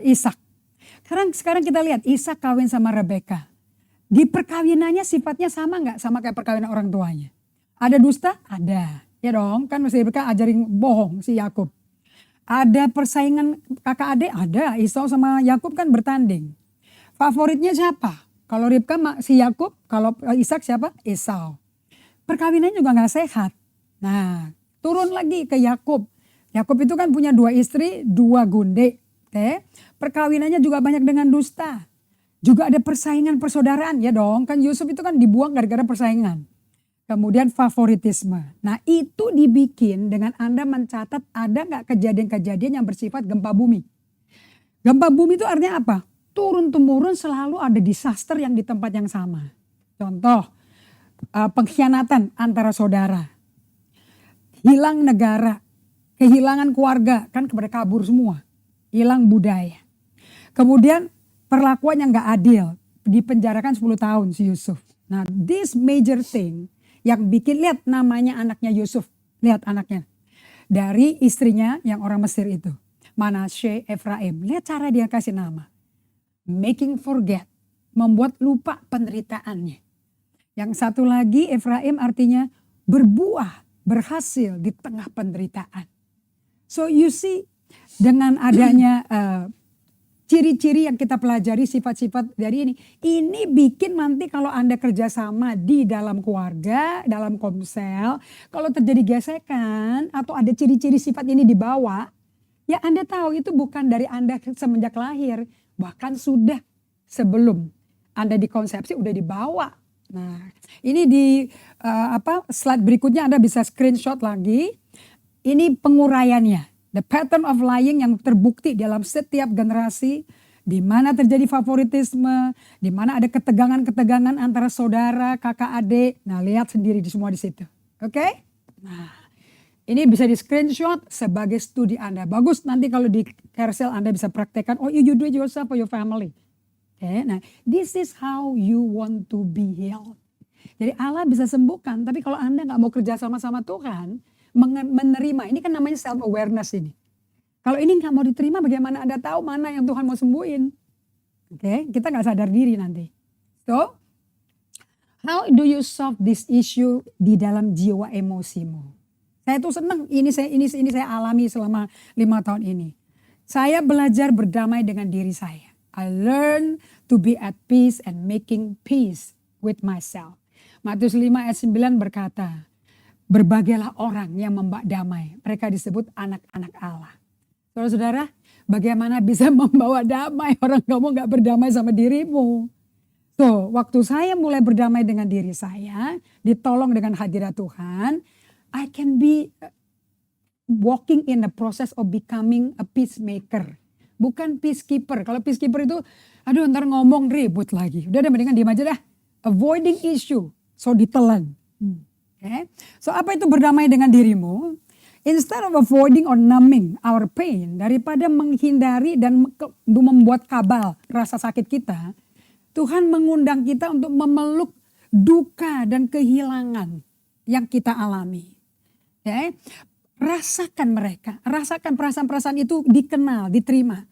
Ishak. Sekarang kita lihat Ishak kawin sama Rebeka. Di perkawinannya sifatnya sama nggak sama kayak perkawinan orang tuanya? Ada dusta? Ada. Ya dong, kan mesti Rebeka ajarin bohong si Yakub. Ada persaingan kakak adik? Ada. Esau sama Yakub kan bertanding. Favoritnya siapa? Kalau Ribka si Yakub, kalau Ishak siapa? Esau. Perkawinannya juga nggak sehat. Nah, turun lagi ke Yakub. Yakub itu kan punya 2 istri, 2 gunde. Perkawinannya juga banyak dengan dusta. Juga ada persaingan persaudaraan, ya dong. Kan Yusuf itu kan dibuang gara-gara persaingan. Kemudian favoritisme. Nah, itu dibikin dengan Anda mencatat ada nggak kejadian-kejadian yang bersifat gempa bumi. Gempa bumi itu artinya apa? Turun-temurun selalu ada disaster yang di tempat yang sama. Contoh, pengkhianatan antara saudara. Hilang negara, kehilangan keluarga, kan kepada kabur semua. Hilang budaya. Kemudian perlakuan yang gak adil, dipenjarakan 10 tahun si Yusuf. Nah, this major thing yang bikin, lihat namanya anaknya Yusuf, lihat anaknya. Dari istrinya yang orang Mesir itu. Manasye, Efraim. Lihat cara dia kasih nama. Making forget. Membuat lupa penderitaannya. Yang satu lagi Efraim artinya berbuah, berhasil di tengah penderitaan. So you see, dengan adanya ciri-ciri yang kita pelajari, sifat-sifat dari ini bikin nanti kalau Anda kerjasama di dalam keluarga, dalam komsel, kalau terjadi gesekan atau ada ciri-ciri sifat ini dibawa, ya Anda tahu itu bukan dari Anda semenjak lahir, bahkan sudah sebelum Anda dikonsepsi udah dibawa. Nah, ini di slide berikutnya Anda bisa screenshot lagi. Ini penguraiannya. The pattern of lying yang terbukti dalam setiap generasi, di mana terjadi favoritisme, di mana ada ketegangan-ketegangan antara saudara, kakak, adik. Nah, lihat sendiri di semua di situ. Oke? Nah, ini bisa di screenshot sebagai studi Anda. Bagus nanti kalau di carousel Anda bisa praktekkan. Oh, you do it yourself for your family. Oke, nah this is how you want to be healed. Jadi Allah bisa sembuhkan, tapi kalau Anda nggak mau kerja sama-sama Tuhan, menerima, ini kan namanya self awareness ini. Kalau ini nggak mau diterima, bagaimana Anda tahu mana yang Tuhan mau sembuhin? Oke, kita nggak sadar diri nanti. So, how do you solve this issue di dalam jiwa emosimu? Saya tuh senang, ini saya alami selama 5 tahun ini. Saya belajar berdamai dengan diri saya. I learn to be at peace and making peace with myself. Matius 5 ayat 9 berkata, berbagailah orang yang membawa damai. Mereka disebut anak-anak Allah. Saudara-saudara, bagaimana bisa membawa damai orang kamu gak berdamai sama dirimu? So, waktu saya mulai berdamai dengan diri saya, ditolong dengan hadirat Tuhan, I can be walking in the process of becoming a peacemaker. Bukan peacekeeper. Kalau peacekeeper itu, aduh ntar ngomong ribut lagi. Udah mendingan diam aja dah. Avoiding issue. So ditelan. Okay. So apa itu berdamai dengan dirimu? Instead of avoiding or numbing our pain. Daripada menghindari dan membuat kabal rasa sakit kita. Tuhan mengundang kita untuk memeluk duka dan kehilangan yang kita alami. Okay. Rasakan mereka. Rasakan perasaan-perasaan itu dikenal, diterima.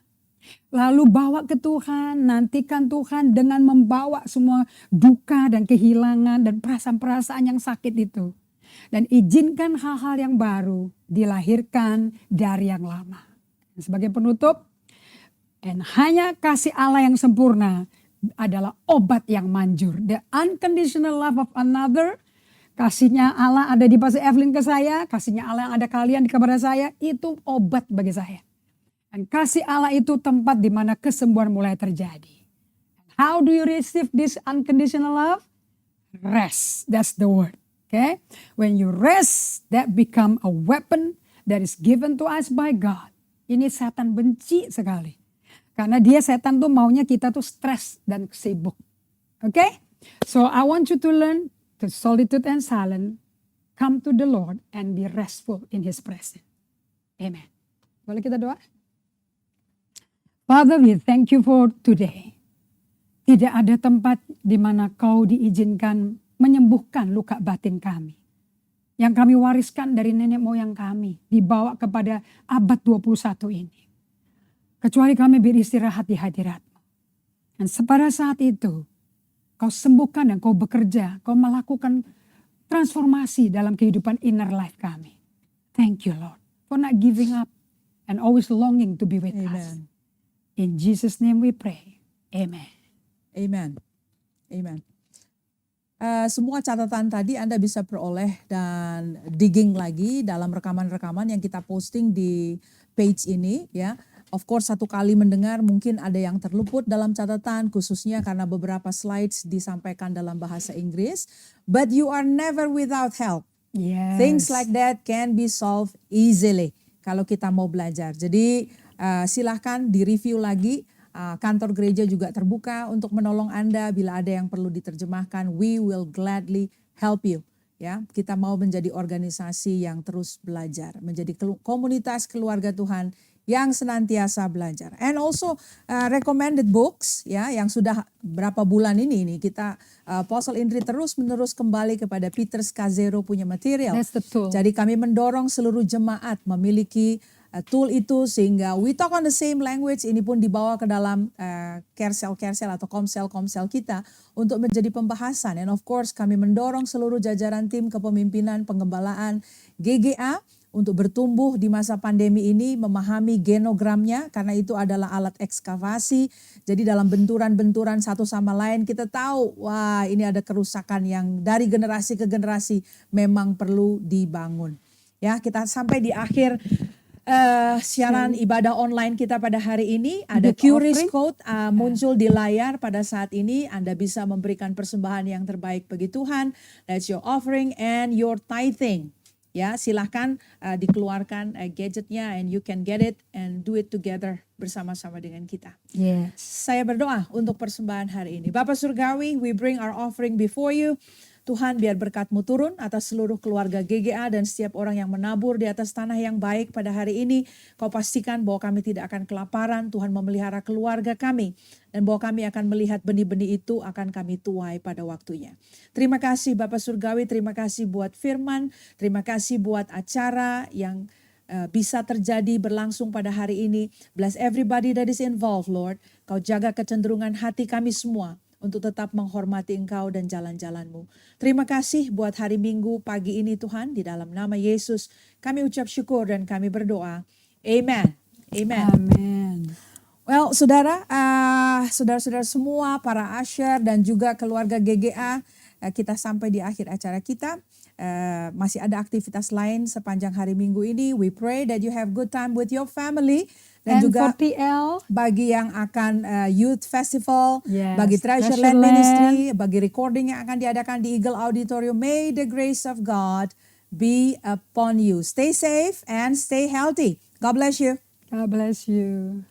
Lalu bawa ke Tuhan, nantikan Tuhan dengan membawa semua duka dan kehilangan dan perasaan-perasaan yang sakit itu. Dan izinkan hal-hal yang baru dilahirkan dari yang lama. Sebagai penutup, dan hanya kasih Allah yang sempurna adalah obat yang manjur. The unconditional love of another, kasihnya Allah ada di Pastor Evelyn ke saya, kasihnya Allah yang ada kalian di kepada saya, itu obat bagi saya. Dan kasih Allah itu tempat di mana kesembuhan mulai terjadi. How do you receive this unconditional love? Rest, that's the word. Okay? When you rest, that become a weapon that is given to us by God. Ini setan benci sekali. Karena setan tuh maunya kita tuh stres dan sibuk. Okay? So I want you to learn to solitude and silence, come to the Lord and be restful in His presence. Amen. Boleh kita doa? Father, we thank you for today. Tidak ada tempat di mana Kau diizinkan menyembuhkan luka batin kami. Yang kami wariskan dari nenek moyang kami, dibawa kepada abad 21 ini. Kecuali kami beristirahat di hadirat-Mu. Dan pada saat itu, Kau sembuhkan dan Kau bekerja, Kau melakukan transformasi dalam kehidupan inner life kami. Thank you Lord, for not giving up and always longing to be with us. In Jesus' name we pray. Amen. Amen. Amen. Semua catatan tadi Anda bisa peroleh dan digging lagi dalam rekaman-rekaman yang kita posting di page ini ya. Of course satu kali mendengar mungkin ada yang terluput dalam catatan khususnya karena beberapa slides disampaikan dalam bahasa Inggris. But you are never without help. Yes. Things like that can be solved easily kalau kita mau belajar. Jadi silahkan di-review lagi. Kantor gereja juga terbuka untuk menolong Anda bila ada yang perlu diterjemahkan. We will gladly help you. Ya, kita mau menjadi organisasi yang terus belajar, menjadi komunitas keluarga Tuhan yang senantiasa belajar. And also recommended books, ya, yang sudah berapa bulan ini kita Apostle Indri terus-menerus kembali kepada Peter Scazzero punya material. That's the tool. Jadi kami mendorong seluruh jemaat memiliki tool itu sehingga we talk on the same language. Ini pun dibawa ke dalam kersel-kersel atau komsel-komsel kita untuk menjadi pembahasan. And of course kami mendorong seluruh jajaran tim kepemimpinan pengembalaan GGA untuk bertumbuh di masa pandemi ini, memahami genogramnya karena itu adalah alat ekskavasi. Jadi dalam benturan-benturan satu sama lain kita tahu, wah ini ada kerusakan yang dari generasi ke generasi memang perlu dibangun. Ya, kita sampai di akhir siaran ibadah online kita pada hari ini. Ada QRIS code muncul di layar pada saat ini. Anda bisa memberikan persembahan yang terbaik bagi Tuhan. That's your offering and your tithing. Ya, silahkan dikeluarkan gadgetnya and you can get it and do it together bersama-sama dengan kita. Yes. Saya berdoa untuk persembahan hari ini. Bapak Surgawi, we bring our offering before you. Tuhan, biar berkat-Mu turun atas seluruh keluarga GGA dan setiap orang yang menabur di atas tanah yang baik pada hari ini. Kau pastikan bahwa kami tidak akan kelaparan. Tuhan memelihara keluarga kami. Dan bahwa kami akan melihat benih-benih itu akan kami tuai pada waktunya. Terima kasih Bapak Surgawi, terima kasih buat firman. Terima kasih buat acara yang bisa terjadi berlangsung pada hari ini. Bless everybody that is involved, Lord. Kau jaga kecenderungan hati kami semua untuk tetap menghormati Engkau dan jalan-jalan-Mu. Terima kasih buat hari Minggu pagi ini Tuhan. Di dalam nama Yesus kami ucap syukur dan kami berdoa. Amen. Amen. Amen. Well, saudara-saudara semua, para usher dan juga keluarga GGA, kita sampai di akhir acara kita. Masih ada aktivitas lain sepanjang hari Minggu ini. We pray that you have good time with your family. Dan juga N4TL. bagi yang akan Youth Festival, Yes, bagi Treasure Treasure Land Land. Ministry, bagi recording yang akan diadakan di Eagle Auditorium. May the grace of God be upon you. Stay safe and stay healthy. God bless you. God bless you.